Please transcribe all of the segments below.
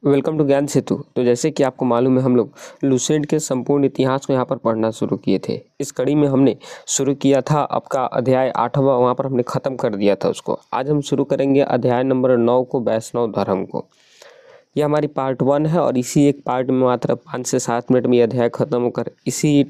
Welcome to ज्ञान सेतु। तो जैसे कि आपको मालूम है, हम लोग लुसेंट के संपूर्ण इतिहास को यहाँ पर पढ़ना शुरू किए थे। इस कड़ी में हमने शुरू किया था आपका अध्याय 8वां, वहाँ पर हमने ख़त्म कर दिया था उसको। आज हम शुरू करेंगे अध्याय नंबर 9 को, वैष्णव धर्म को। यह हमारी पार्ट 1 है और इसी एक पार्ट में मात्र 5 से 7 मिनट में यह अध्याय खत्म होकर इसी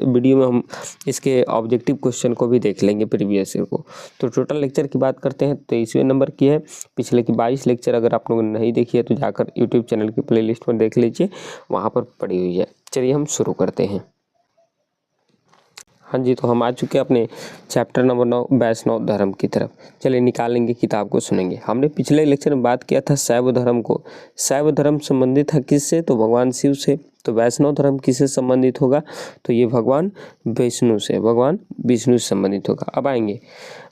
वीडियो में हम इसके ऑब्जेक्टिव क्वेश्चन को भी देख लेंगे, प्रीवियस ईयर को। तो टोटल लेक्चर की बात करते हैं, 23वें नंबर की है। पिछले की 22 लेक्चर अगर आप लोगों ने नहीं देखी है तो जाकर यूट्यूब चैनल की प्लेलिस्ट में देख लीजिए, वहाँ पर पड़ी हुई है। चलिए हम शुरू करते हैं। हाँ जी, तो हम आ चुके हैं अपने चैप्टर नंबर 9 वैष्णव धर्म की तरफ। चलिए निकालेंगे किताब को, सुनेंगे। हमने पिछले लेक्चर में बात किया था शैव धर्म को। शैव धर्म संबंधित है किससे? तो भगवान शिव से। तो वैष्णव धर्म किससे संबंधित होगा? तो ये भगवान विष्णु से संबंधित होगा। अब आएंगे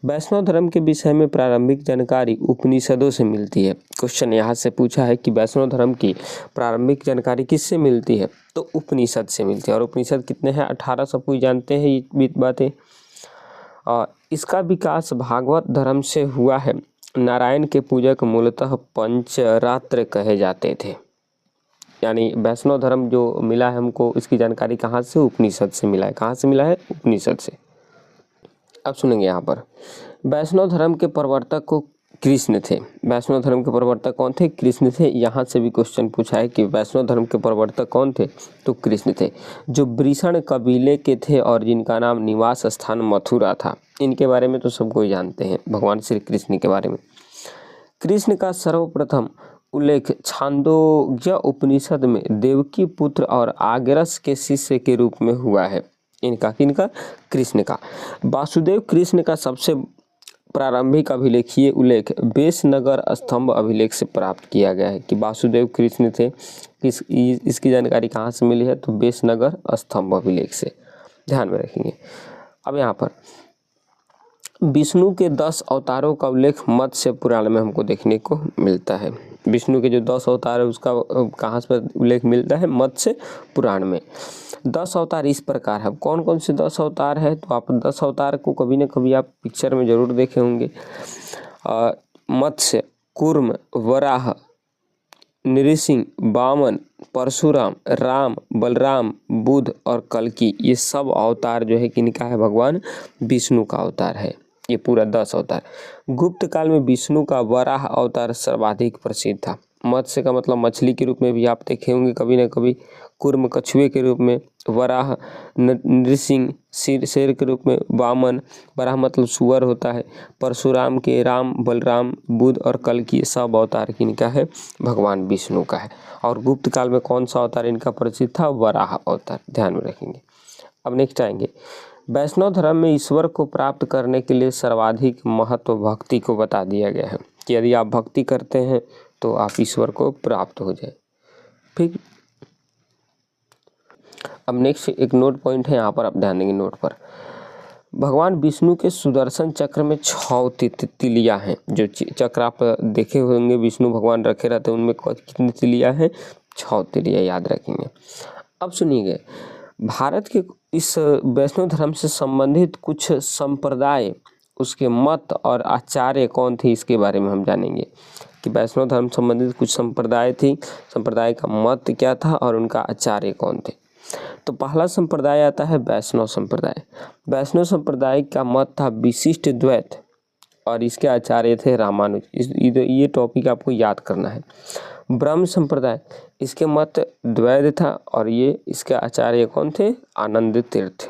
वैष्णव धर्म के विषय में प्रारंभिक जानकारी उपनिषदों से मिलती है। क्वेश्चन यहाँ से पूछा है कि वैष्णव धर्म की प्रारंभिक जानकारी किससे मिलती है? तो उपनिषद से मिलती है। और उपनिषद कितने हैं? 18 सब कोई जानते हैं ये बातें। इसका विकास भागवत धर्म से हुआ है। नारायण के पूजक मूलतः पंचरात्र कहे जाते थे। यानी वैष्णव धर्म जो मिला है हमको, इसकी जानकारी कहाँ से? उपनिषद से मिला है। कहाँ से मिला है? उपनिषद से। अब सुनेंगे यहाँ पर, वैष्णव धर्म के प्रवर्तक को कृष्ण थे। वैष्णव धर्म के प्रवर्तक कौन थे? कृष्ण थे। यहाँ से भी क्वेश्चन पूछा है कि वैष्णव धर्म के प्रवर्तक कौन थे? तो कृष्ण थे, जो वृषण कबीले के थे और जिनका नाम निवास स्थान मथुरा था। इनके बारे में तो सब कोई जानते हैं, भगवान श्री कृष्ण के बारे में। कृष्ण का सर्वप्रथम उल्लेख छांदोग्य उपनिषद में देवकी पुत्र और आगरस के शिष्य के रूप में हुआ है। किनका? कृष्ण का। वासुदेव कृष्ण का सबसे प्रारंभिक अभिलेखीय उल्लेख बेसनगर स्तंभ अभिलेख से प्राप्त किया गया है कि वासुदेव कृष्ण थे। इसकी जानकारी कहाँ से मिली है? तो बेसनगर स्तंभ अभिलेख से। ध्यान में रखेंगे। अब यहाँ पर विष्णु के 10 अवतारों का उल्लेख मत्स्य पुराण में हमको देखने को मिलता है। विष्णु के जो 10 अवतार है उसका कहाँ से उल्लेख मिलता है? मत्स्य पुराण में। 10 अवतार इस प्रकार है। कौन कौन से 10 अवतार है? तो आप 10 अवतार को कभी न कभी आप पिक्चर में जरूर देखे होंगे। मत्स्य, कूर्म, वराह, नृसिंह, वामन, परशुराम, राम, बलराम, बुद्ध और कल्कि, ये सब अवतार जो है किनका है? भगवान विष्णु का अवतार है। ये पूरा 10 अवतार। गुप्त काल में विष्णु का वराह अवतार सर्वाधिक प्रसिद्ध था। मत्स्य का मतलब मछली के रूप में भी आप देखे होंगे कभी न कभी, कूर्म कछुए के रूप में, वराह नृसिंह शेर के रूप में, वामन वराह मतलब सुअर होता है, परशुराम के राम, बलराम, बुद्ध और कल्कि, सब अवतार किनका है? भगवान विष्णु का है। और गुप्त काल में कौन सा अवतार इनका प्रसिद्ध था? वराह अवतार। ध्यान में रखेंगे। अब नेक्स्ट आएंगे, वैष्णव धर्म में ईश्वर को प्राप्त करने के लिए सर्वाधिक महत्व भक्ति को बता दिया गया है कि यदि आप भक्ति करते हैं तो आप ईश्वर को प्राप्त हो जाए। ठीक। अब नेक्स्ट एक नोट पॉइंट है, यहाँ पर आप ध्यान देंगे नोट पर। भगवान विष्णु के सुदर्शन चक्र में 6 तिलियाँ हैं। जो चक्र आप देखे होंगे विष्णु भगवान रखे रहते हैं, उनमें कितनी तिलियाँ हैं? 6 तिलियाँ, याद रखेंगे। अब सुनिए, भारत के इस वैष्णव धर्म से संबंधित कुछ संप्रदाय, उसके मत और आचार्य कौन थे, इसके बारे में हम जानेंगे कि वैष्णव धर्म संबंधित कुछ संप्रदाय थी, संप्रदाय का मत क्या था और उनका आचार्य कौन थे। तो पहला संप्रदाय आता है वैष्णव संप्रदाय। वैष्णव संप्रदाय का मत था विशिष्ट द्वैत और इसके आचार्य थे रामानुज। ये टॉपिक आपको याद करना है। ब्रह्म संप्रदाय, इसके मत द्वैत था और ये इसके आचार्य कौन थे? आनंद तीर्थ।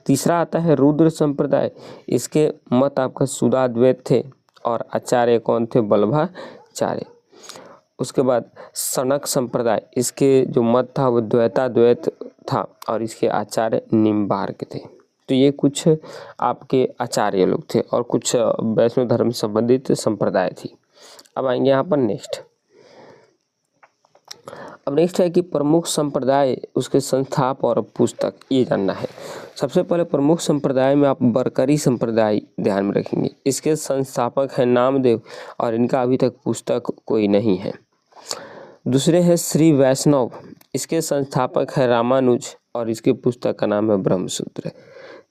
तीसरा आता है रुद्र संप्रदाय, इसके मत आपका सुधाद्वैत थे और आचार्य कौन थे? वल्लभाचार्य। उसके बाद सनक संप्रदाय, इसके जो मत था वो द्वैताद्वैत था और इसके आचार्य निम्बार्क थे। तो ये कुछ आपके आचार्य लोग थे और कुछ वैष्णव धर्म से संबंधित संप्रदाय थी। अब आएंगे यहाँ पर नेक्स्ट। अब नेक्स्ट है कि प्रमुख संप्रदाय, उसके संस्थापक और पुस्तक, ये जानना है। सबसे पहले प्रमुख संप्रदाय में आप बरकरी संप्रदाय ध्यान में रखेंगे। इसके संस्थापक हैं नामदेव और इनका अभी तक पुस्तक कोई नहीं है। दूसरे हैं श्री वैष्णव, इसके संस्थापक है रामानुज और इसके पुस्तक का नाम है ब्रह्मसूत्र।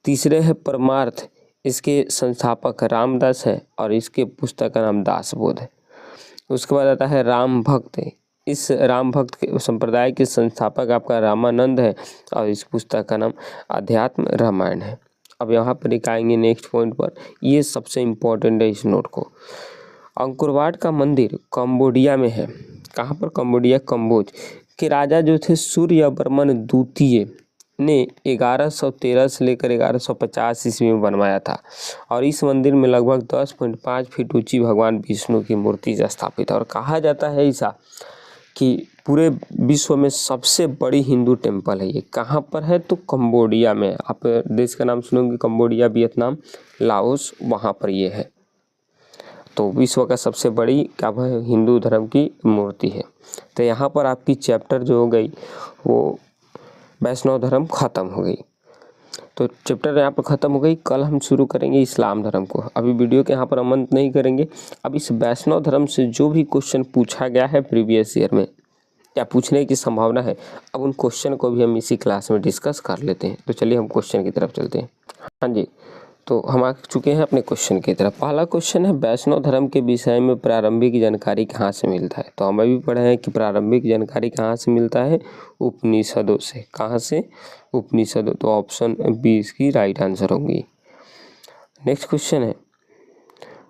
तीसरे है परमार्थ, इसके संस्थापक रामदास है और इसके पुस्तक का नाम दासबोध है। उसके बाद आता है राम भक्त। इस राम भक्त के संप्रदाय के संस्थापक आपका रामानंद है और इस पुस्तक का नाम अध्यात्म रामायण है। अब यहाँ पर एक आएंगे नेक्स्ट पॉइंट पर, ये सबसे इम्पोर्टेंट है इस नोट को। अंकुरवाट का मंदिर कंबोडिया में है। कहाँ पर? कंबोडिया, कंबोज के राजा जो थे सूर्यवर्मन द्वितीय ने 1113 से लेकर 1150 ईस्वी में बनवाया था और इस मंदिर में लगभग 10.5 फीट ऊंची भगवान विष्णु की मूर्ति स्थापित है। और कहा जाता है ऐसा कि पूरे विश्व में सबसे बड़ी हिंदू टेम्पल है ये। कहाँ पर है? तो कंबोडिया में। आप देश का नाम सुनोगे, कंबोडिया, वियतनाम, लाओस, वहाँ पर ये है। तो विश्व का सबसे बड़ी क्या है? हिंदू धर्म की मूर्ति है। तो यहाँ पर आपकी चैप्टर जो हो गई वो वैष्णव धर्म खत्म हो गई। तो चैप्टर यहाँ पर ख़त्म हो गई। कल हम शुरू करेंगे इस्लाम धर्म को। अभी वीडियो के यहाँ पर हम अंत नहीं करेंगे। अब इस वैष्णव धर्म से जो भी क्वेश्चन पूछा गया है प्रीवियस ईयर में या पूछने की संभावना है, अब उन क्वेश्चन को भी हम इसी क्लास में डिस्कस कर लेते हैं। तो चलिए हम क्वेश्चन की तरफ चलते हैं। हाँ जी, तो हम आ चुके हैं अपने क्वेश्चन की तरफ। पहला क्वेश्चन है, वैष्णव धर्म के विषय में प्रारंभिक जानकारी कहाँ से मिलता है? तो हम अभी पढ़े हैं कि प्रारंभिक जानकारी कहाँ से मिलता है? उपनिषदों से। कहाँ से? उपनिषदों। तो ऑप्शन बी इसकी राइट आंसर होंगी। नेक्स्ट क्वेश्चन है,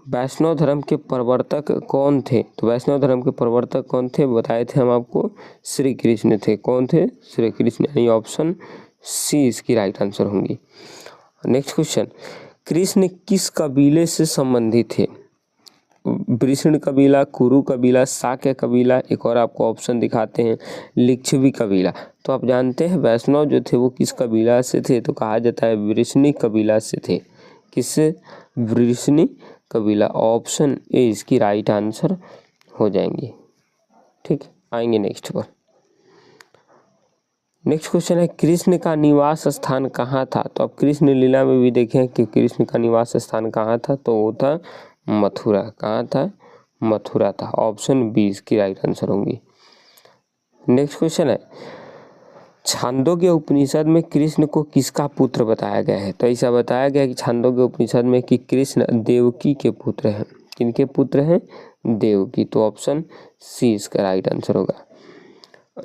वैष्णव धर्म के प्रवर्तक कौन थे? तो वैष्णव धर्म के प्रवर्तक कौन थे? बताए थे हम आपको, श्री कृष्ण थे। कौन थे? श्री कृष्ण, यानी ऑप्शन सी इसकी राइट आंसर होंगी। नेक्स्ट क्वेश्चन, कृष्ण किस कबीले से संबंधित थे? वृषण कबीला, कुरु कबीला, शाक्य कबीला, एक और आपको ऑप्शन दिखाते हैं, लिच्छवी कबीला। तो आप जानते हैं वैष्णव जो थे वो किस कबीला से थे? तो कहा जाता है वृषणी कबीला से थे। किससे? वृषणी कबीला। ऑप्शन ए इसकी राइट आंसर हो जाएंगी। ठीक, आएंगे नेक्स्ट पर। नेक्स्ट क्वेश्चन है, कृष्ण का निवास स्थान कहाँ था? तो अब कृष्ण लीला में भी देखें कि कृष्ण का निवास स्थान कहाँ था, तो वो था मथुरा। कहाँ था? मथुरा था। ऑप्शन बी इसकी राइट आंसर होंगी। नेक्स्ट क्वेश्चन है, छांदोग्य उपनिषद में कृष्ण को किसका पुत्र बताया गया है? तो ऐसा बताया गया कि छांदोग्य उपनिषद में कि कृष्ण देवकी के पुत्र हैं। किनके पुत्र हैं? देवकी। तो ऑप्शन सी इसका राइट आंसर होगा।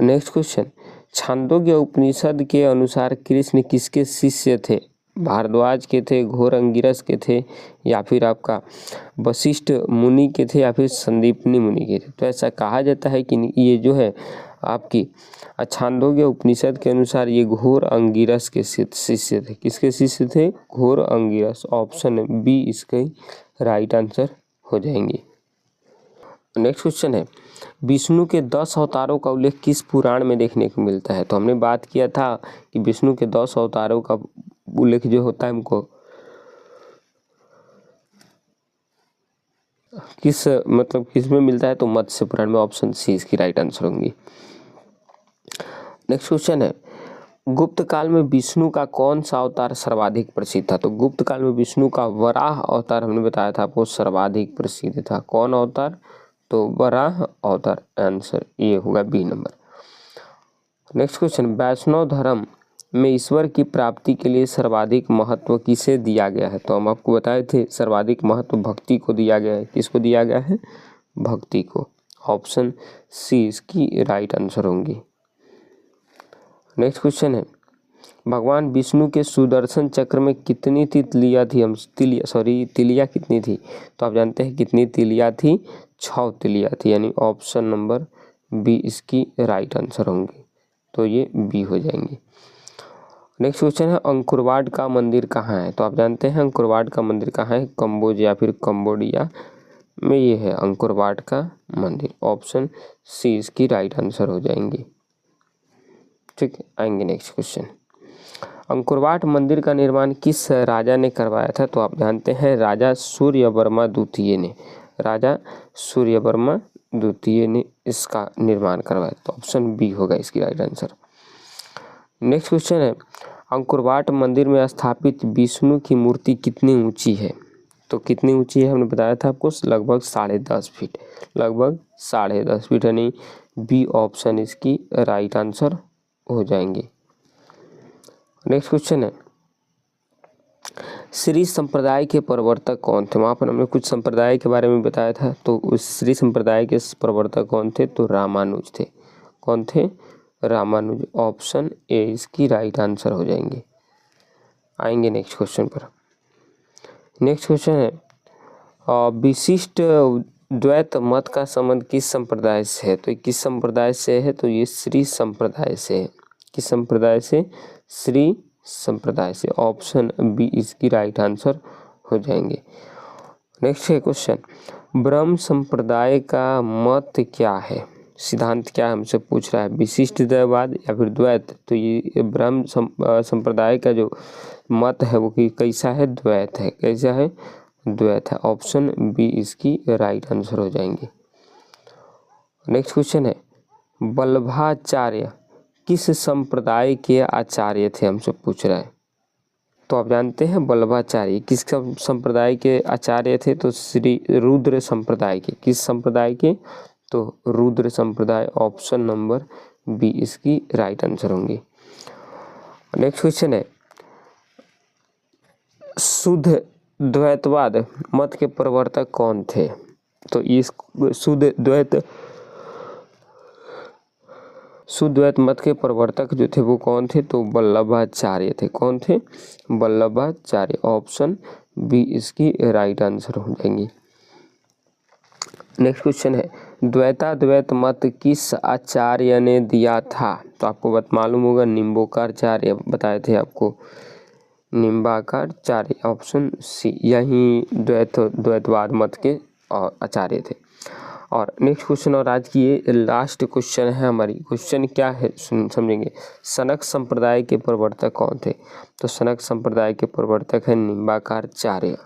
नेक्स्ट क्वेश्चन, छांदोग्य उपनिषद के अनुसार कृष्ण किसके शिष्य थे? भारद्वाज के थे, घोर अंगिरस के थे, या फिर आपका वशिष्ठ मुनि के थे, या फिर संदीपनी मुनि के थे? तो ऐसा कहा जाता है कि ये जो है आपकी छांदोग्य उपनिषद के अनुसार ये घोर अंगिरस के शिष्य थे। किसके शिष्य थे? घोर अंगिरस। ऑप्शन बी इसके राइट आंसर हो जाएंगे। नेक्स्ट क्वेश्चन है, विष्णु के 10 अवतारों का उल्लेख किस पुराण में देखने को मिलता है? तो हमने बात किया था कि विष्णु के 10 अवतारों का उल्लेख जो होता है हमको किस में मिलता है? तो मत्स्य पुराण में। ऑप्शन सी इसकी राइट आंसर होंगी। नेक्स्ट क्वेश्चन है, गुप्त काल में विष्णु का कौन सा अवतार सर्वाधिक प्रसिद्ध था? तो गुप्त काल में विष्णु का वराह अवतार हमने बताया था आपको सर्वाधिक प्रसिद्ध था। कौन अवतार? तो वराह अवतार। आंसर ये होगा बी नंबर। नेक्स्ट क्वेश्चन, वैष्णव धर्म में ईश्वर की प्राप्ति के लिए सर्वाधिक महत्व किसे दिया गया है? तो हम आपको बताए थे सर्वाधिक महत्व भक्ति को दिया गया है। किसको दिया गया है? भक्ति को। ऑप्शन सी इसकी राइट आंसर होंगी। नेक्स्ट क्वेश्चन है, भगवान विष्णु के सुदर्शन चक्र में कितनी तिलियाँ थी? तिलियाँ कितनी थी? तो आप जानते हैं कितनी तिलियाँ थी? 6 तिलियाँ थी, यानी ऑप्शन नंबर बी इसकी राइट आंसर होंगी। तो ये बी हो जाएंगी। नेक्स्ट क्वेश्चन है, अंकुरवाट का मंदिर कहाँ है? तो आप जानते हैं अंकुरवाट का मंदिर कहाँ है? कंबोज या फिर कंबोडिया में ये है अंकुरवाट का मंदिर। ऑप्शन सी इसकी राइट आंसर हो जाएंगी। ठीक, आएंगे नेक्स्ट क्वेश्चन, अंकुरवाट मंदिर का निर्माण किस राजा ने करवाया था? तो आप जानते हैं राजा सूर्यवर्मा द्वितीय ने। राजा सूर्यवर्मा द्वितीय ने इसका निर्माण करवाया। तो ऑप्शन बी होगा इसकी राइट आंसर। नेक्स्ट क्वेश्चन है, अंकुरवाट मंदिर में स्थापित विष्णु की मूर्ति कितनी ऊंची है? तो कितनी ऊंची है हमने बताया था आपको, लगभग 10.5 फीट। लगभग 10.5 फीट, यानी बी ऑप्शन इसकी राइट आंसर हो जाएंगे। नेक्स्ट क्वेश्चन है, श्री संप्रदाय के प्रवर्तक कौन थे? वहाँ पर हमने कुछ संप्रदाय के बारे में बताया था, तो उस श्री संप्रदाय के प्रवर्तक कौन थे? तो रामानुज थे। कौन थे? रामानुज। ऑप्शन ए इसकी राइट आंसर हो जाएंगे। आएंगे नेक्स्ट क्वेश्चन पर। नेक्स्ट क्वेश्चन है विशिष्ट द्वैत मत का संबंध किस संप्रदाय से है? तो किस संप्रदाय से है? तो ये श्री संप्रदाय से है। किस संप्रदाय से? श्री संप्रदाय से। ऑप्शन बी इसकी राइट आंसर हो जाएंगे। नेक्स्ट है क्वेश्चन, ब्रह्म संप्रदाय का मत क्या है? सिद्धांत क्या हमसे पूछ रहा है? विशिष्ट द्वैतवाद या फिर द्वैत? तो ये ब्रह्म संप्रदाय का जो मत है वो कि कैसा है? द्वैत है। कैसा है? द्वैत है। ऑप्शन बी इसकी राइट आंसर हो जाएंगे। नेक्स्ट क्वेश्चन है वल्लभाचार्य किस संप्रदाय के आचार्य थे? हमसे पूछ रहा है। तो आप जानते हैं वल्लभाचार्य किस संप्रदाय के आचार्य थे? तो श्री रुद्र संप्रदाय के। किस संप्रदाय के? तो रुद्र संप्रदाय। ऑप्शन नंबर बी इसकी राइट आंसर होंगे। नेक्स्ट क्वेश्चन है शुद्ध द्वैतवाद मत के प्रवर्तक कौन थे? तो इस शुद्ध द्वैत मत के प्रवर्तक जो थे वो कौन थे? तो वल्लभाचार्य थे। कौन थे? वल्लभाचार्य। ऑप्शन बी इसकी राइट आंसर हो जाएंगी। नेक्स्ट क्वेश्चन है द्वैताद्वैत मत किस आचार्य ने दिया था? तो आपको मालूम होगा निम्बोकाचार्य बताए थे आपको, निम्बाकाचार्य। ऑप्शन सी यही द्वैतवाद मत के आचार्य थे। और नेक्स्ट क्वेश्चन और आज की ये लास्ट क्वेश्चन है हमारी। क्वेश्चन क्या है समझेंगे। सनक संप्रदाय के प्रवर्तक कौन थे? तो सनक संप्रदाय के प्रवर्तक है निम्बाकाचार्य।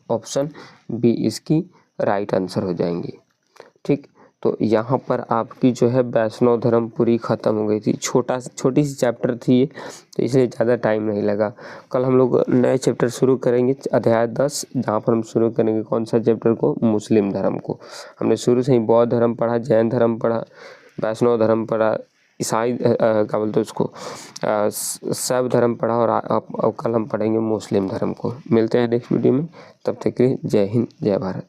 ऑप्शन बी इसकी राइट आंसर हो जाएंगे। ठीक, तो यहाँ पर आपकी जो है वैष्णव धर्म पूरी ख़त्म हो गई थी। छोटी सी चैप्टर थी ये, तो इसलिए ज़्यादा टाइम नहीं लगा। कल हम लोग नए चैप्टर शुरू करेंगे, अध्याय 10, जहाँ पर हम शुरू करेंगे कौन सा चैप्टर को? मुस्लिम धर्म को। हमने शुरू से ही बौद्ध धर्म पढ़ा, जैन धर्म पढ़ा, वैष्णव धर्म पढ़ा, ईसाई क्या बोलते उसको शैव धर्म पढ़ा, और कल हम पढ़ेंगे मुस्लिम धर्म को। मिलते हैं नेक्स्ट वीडियो में, तब तक के लिए जय हिंद जय भारत।